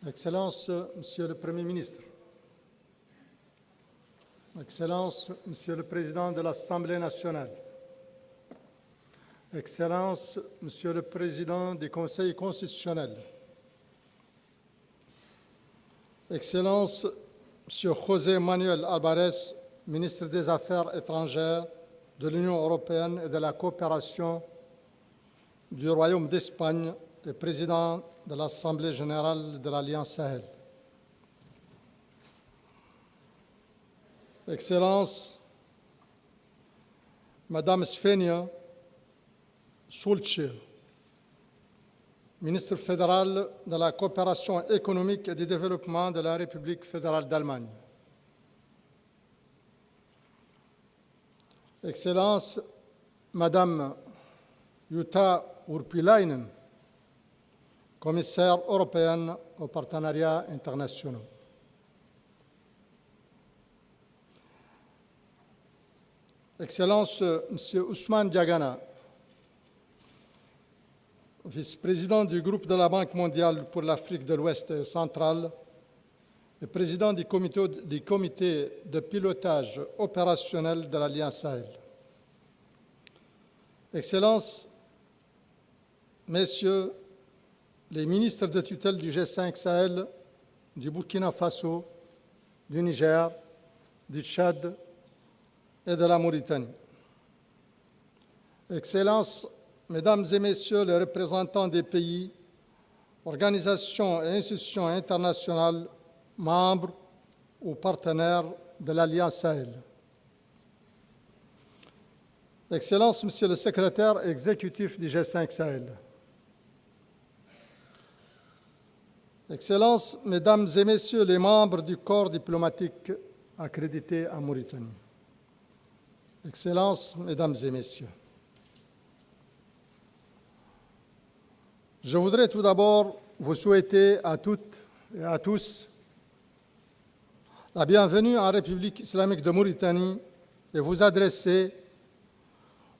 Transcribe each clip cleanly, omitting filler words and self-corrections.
Excellences, Monsieur le Premier ministre, Excellences, Monsieur le Président de l'Assemblée nationale, Excellences, Monsieur le Président du Conseil constitutionnel, Excellences, Monsieur José Manuel Álvarez, ministre des Affaires étrangères de l'Union européenne et de la coopération du Royaume d'Espagne et président de l'Assemblée générale de l'Alliance Sahel. Excellences, Madame Svenja Schulze, ministre fédérale de la coopération économique et du développement de la République fédérale d'Allemagne. Excellences, Madame Jutta Urpilainen, commissaire européenne aux partenariats internationaux. Excellences, Monsieur Ousmane Diagana, vice-président du groupe de la Banque mondiale pour l'Afrique de l'Ouest centrale et président du comité de pilotage opérationnel de l'Alliance Sahel. Excellences, Messieurs les ministres de tutelle du G5 Sahel, du Burkina Faso, du Niger, du Tchad et de la Mauritanie. Excellences, Mesdames et Messieurs les représentants des pays, organisations et institutions internationales, membres ou partenaires de l'Alliance Sahel. Excellences, Monsieur le secrétaire exécutif du G5 Sahel. Excellences, Mesdames et Messieurs les membres du corps diplomatique accrédité en Mauritanie. Excellences, Mesdames et Messieurs, je voudrais tout d'abord vous souhaiter à toutes et à tous la bienvenue en République islamique de Mauritanie et vous adresser,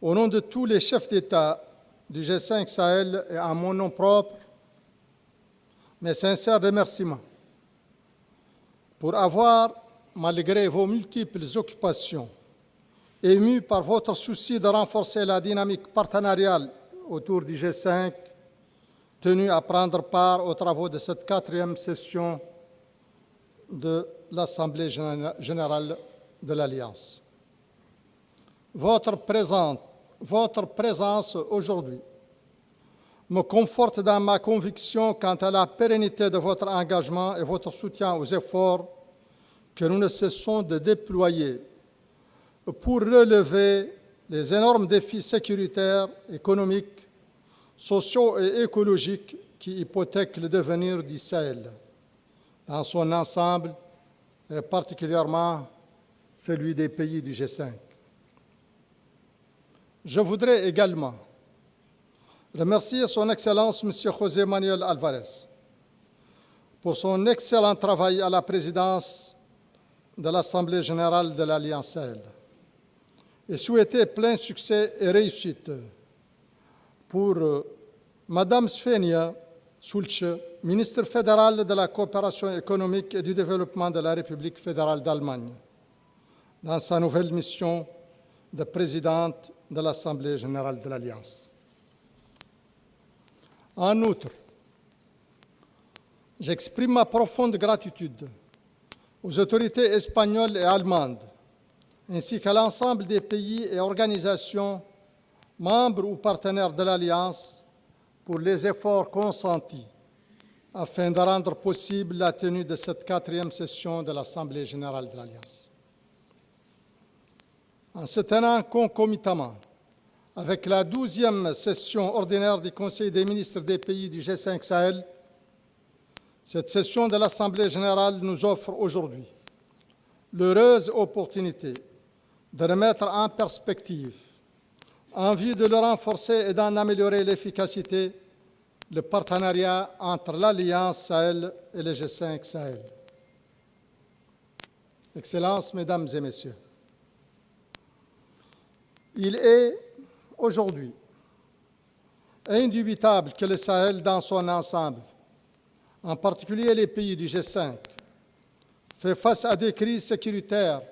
au nom de tous les chefs d'État du G5 Sahel et à mon nom propre, mes sincères remerciements pour avoir, malgré vos multiples occupations, émus par votre souci de renforcer la dynamique partenariale autour du G5, tenu à prendre part aux travaux de cette 4e session de l'Assemblée générale de l'Alliance. Votre présence aujourd'hui me conforte dans ma conviction quant à la pérennité de votre engagement et votre soutien aux efforts que nous ne cessons de déployer pour relever les énormes défis sécuritaires, économiques, sociaux et écologiques qui hypothèquent le devenir du Sahel dans son ensemble, et particulièrement celui des pays du G5. Je voudrais également remercier son Excellence M. José Manuel Álvarez pour son excellent travail à la présidence de l'Assemblée générale de l'Alliance Sahel et souhaiter plein succès et réussite pour Madame Svenja Schulze, ministre fédérale de la coopération économique et du développement de la République fédérale d'Allemagne, dans sa nouvelle mission de présidente de l'Assemblée générale de l'Alliance. En outre, j'exprime ma profonde gratitude aux autorités espagnoles et allemandes, ainsi qu'à l'ensemble des pays et organisations membres ou partenaires de l'Alliance pour les efforts consentis afin de rendre possible la tenue de cette 4e session de l'Assemblée générale de l'Alliance. En se tenant concomitamment avec la 12e session ordinaire du Conseil des ministres des pays du G5 Sahel, cette session de l'Assemblée générale nous offre aujourd'hui l'heureuse opportunité de remettre en perspective, en vue de le renforcer et d'en améliorer l'efficacité, le partenariat entre l'Alliance Sahel et le G5 Sahel. Excellences, Mesdames et Messieurs, il est aujourd'hui indubitable que le Sahel dans son ensemble en particulier les pays du G5, fait face à des crises sécuritaires,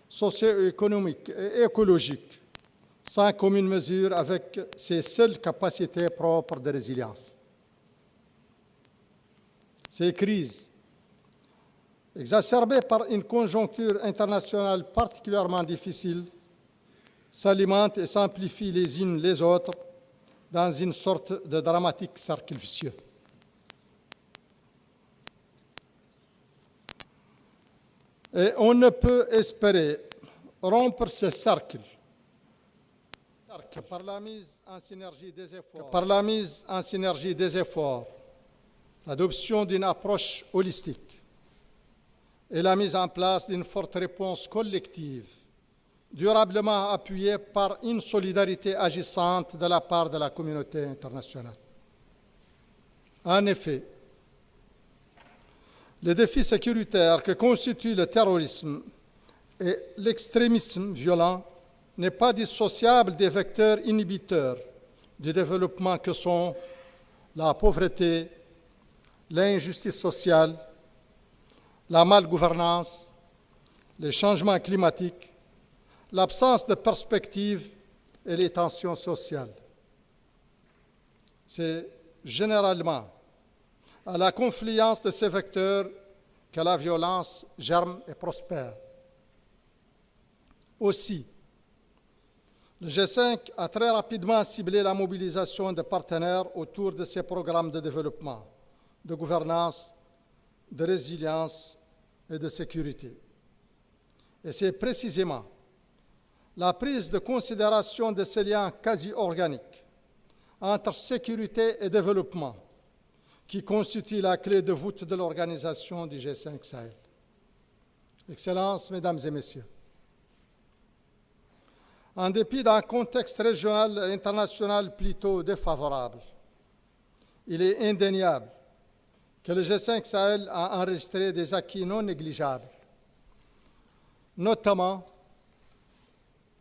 socio-économiques et écologiques, sans commune mesure avec ses seules capacités propres de résilience. Ces crises, exacerbées par une conjoncture internationale particulièrement difficile, s'alimentent et s'amplifient les unes les autres dans une sorte de dramatique cercle vicieux. Et on ne peut espérer rompre ce cercle que par la mise en synergie des efforts, l'adoption d'une approche holistique et la mise en place d'une forte réponse collective, durablement appuyée par une solidarité agissante de la part de la communauté internationale. En effet, le défi sécuritaire que constituent le terrorisme et l'extrémisme violent n'est pas dissociable des vecteurs inhibiteurs du développement que sont la pauvreté, l'injustice sociale, la malgouvernance, les changements climatiques, l'absence de perspectives et les tensions sociales. C'est généralement à la confluence de ces vecteurs que la violence germe et prospère. Aussi, le G5 a très rapidement ciblé la mobilisation de partenaires autour de ses programmes de développement, de gouvernance, de résilience et de sécurité. Et c'est précisément la prise de considération de ces liens quasi organiques entre sécurité et développement qui constitue la clé de voûte de l'organisation du G5 Sahel. Excellences, Mesdames et Messieurs, en dépit d'un contexte régional et international plutôt défavorable, il est indéniable que le G5 Sahel a enregistré des acquis non négligeables, notamment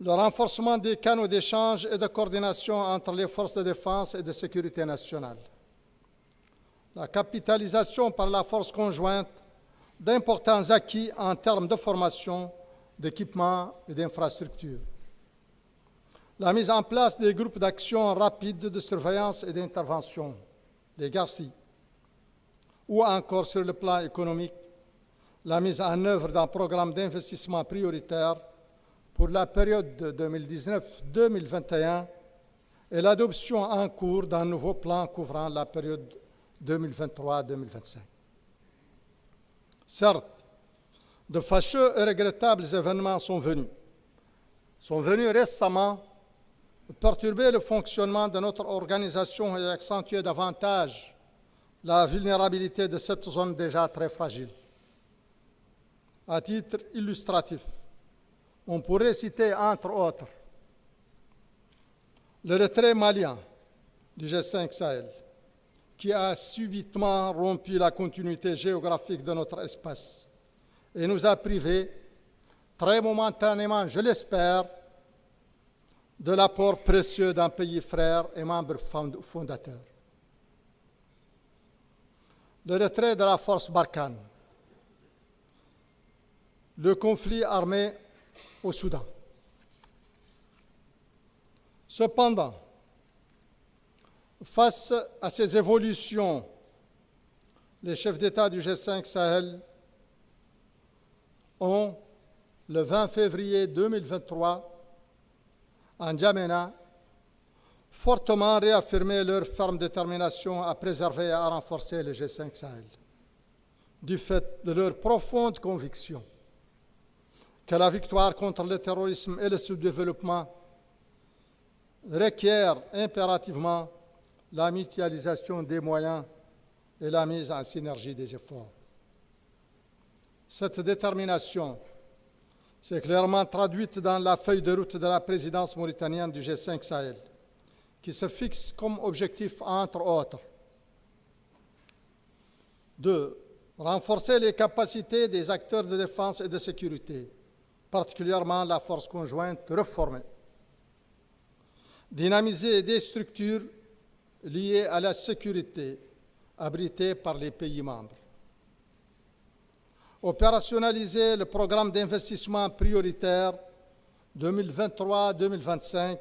le renforcement des canaux d'échange et de coordination entre les forces de défense et de sécurité nationale, la capitalisation par la force conjointe d'importants acquis en termes de formation, d'équipement et d'infrastructures, la mise en place des groupes d'action rapides de surveillance et d'intervention, les GARCI, ou encore sur le plan économique, la mise en œuvre d'un programme d'investissement prioritaire pour la période de 2019-2021 et l'adoption en cours d'un nouveau plan couvrant la période 2023-2025. Certes, de fâcheux et regrettables événements sont venus récemment perturber le fonctionnement de notre organisation et accentuer davantage la vulnérabilité de cette zone déjà très fragile. À titre illustratif, on pourrait citer, entre autres, le retrait malien du G5 Sahel, qui a subitement rompu la continuité géographique de notre espace et nous a privés, très momentanément, je l'espère, de l'apport précieux d'un pays frère et membre fondateur. Le retrait de la force Barkhane, le conflit armé au Soudan. Cependant, face à ces évolutions, les chefs d'État du G5 Sahel ont, le 20 février 2023, en N'Djamena, fortement réaffirmé leur ferme détermination à préserver et à renforcer le G5 Sahel, du fait de leur profonde conviction que la victoire contre le terrorisme et le sous-développement requiert impérativement la mutualisation des moyens et la mise en synergie des efforts. Cette détermination s'est clairement traduite dans la feuille de route de la présidence mauritanienne du G5 Sahel, qui se fixe comme objectif, entre autres, de renforcer les capacités des acteurs de défense et de sécurité, particulièrement la force conjointe réformée, dynamiser des structures liées à la sécurité abrités par les pays membres. Opérationnaliser le programme d'investissement prioritaire 2023-2025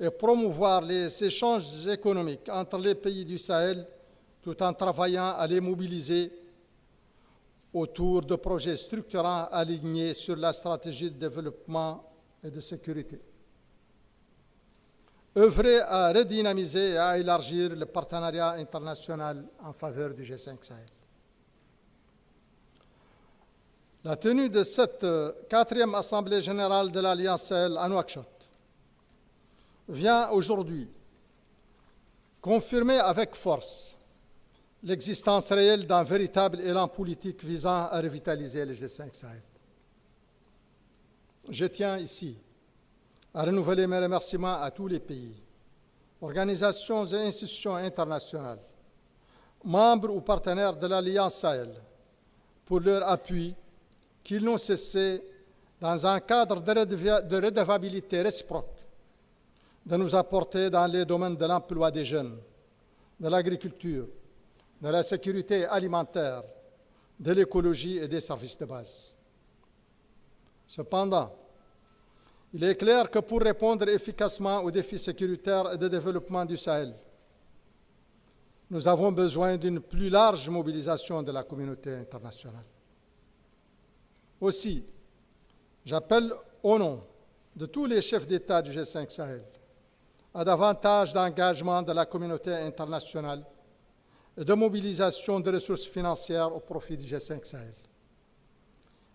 et promouvoir les échanges économiques entre les pays du Sahel tout en travaillant à les mobiliser autour de projets structurants alignés sur la stratégie de développement et de sécurité. Œuvrer à redynamiser et à élargir le partenariat international en faveur du G5 Sahel. La tenue de cette 4e Assemblée générale de l'Alliance Sahel à Nouakchott vient aujourd'hui confirmer avec force l'existence réelle d'un véritable élan politique visant à revitaliser le G5 Sahel. Je tiens ici à renouveler mes remerciements à tous les pays, organisations et institutions internationales, membres ou partenaires de l'Alliance Sahel, pour leur appui qu'ils n'ont cessé, dans un cadre de redevabilité réciproque, de nous apporter dans les domaines de l'emploi des jeunes, de l'agriculture, de la sécurité alimentaire, de l'écologie et des services de base. Cependant, il est clair que pour répondre efficacement aux défis sécuritaires et de développement du Sahel, nous avons besoin d'une plus large mobilisation de la communauté internationale. Aussi, j'appelle au nom de tous les chefs d'État du G5 Sahel à davantage d'engagement de la communauté internationale et de mobilisation de ressources financières au profit du G5 Sahel.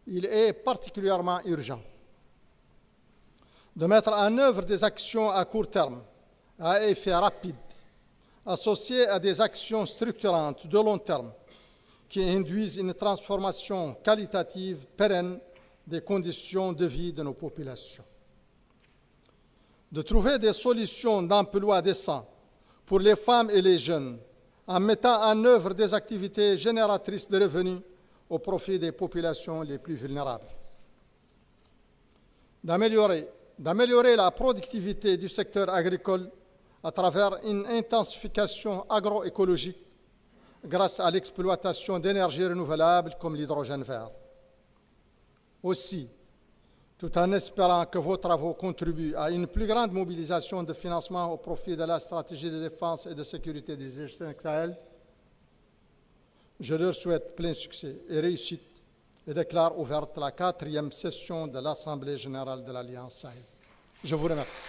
Il est particulièrement urgent de mettre en œuvre des actions à court terme, à effet rapide, associées à des actions structurantes de long terme qui induisent une transformation qualitative pérenne des conditions de vie de nos populations. De trouver des solutions d'emploi décent pour les femmes et les jeunes en mettant en œuvre des activités génératrices de revenus au profit des populations les plus vulnérables. D'améliorer la productivité du secteur agricole à travers une intensification agroécologique grâce à l'exploitation d'énergies renouvelables comme l'hydrogène vert. Aussi, tout en espérant que vos travaux contribuent à une plus grande mobilisation de financement au profit de la stratégie de défense et de sécurité du G5 Sahel, je leur souhaite plein succès et réussite et déclare ouverte la 4e session de l'Assemblée générale de l'Alliance Sahel. Je vous remercie.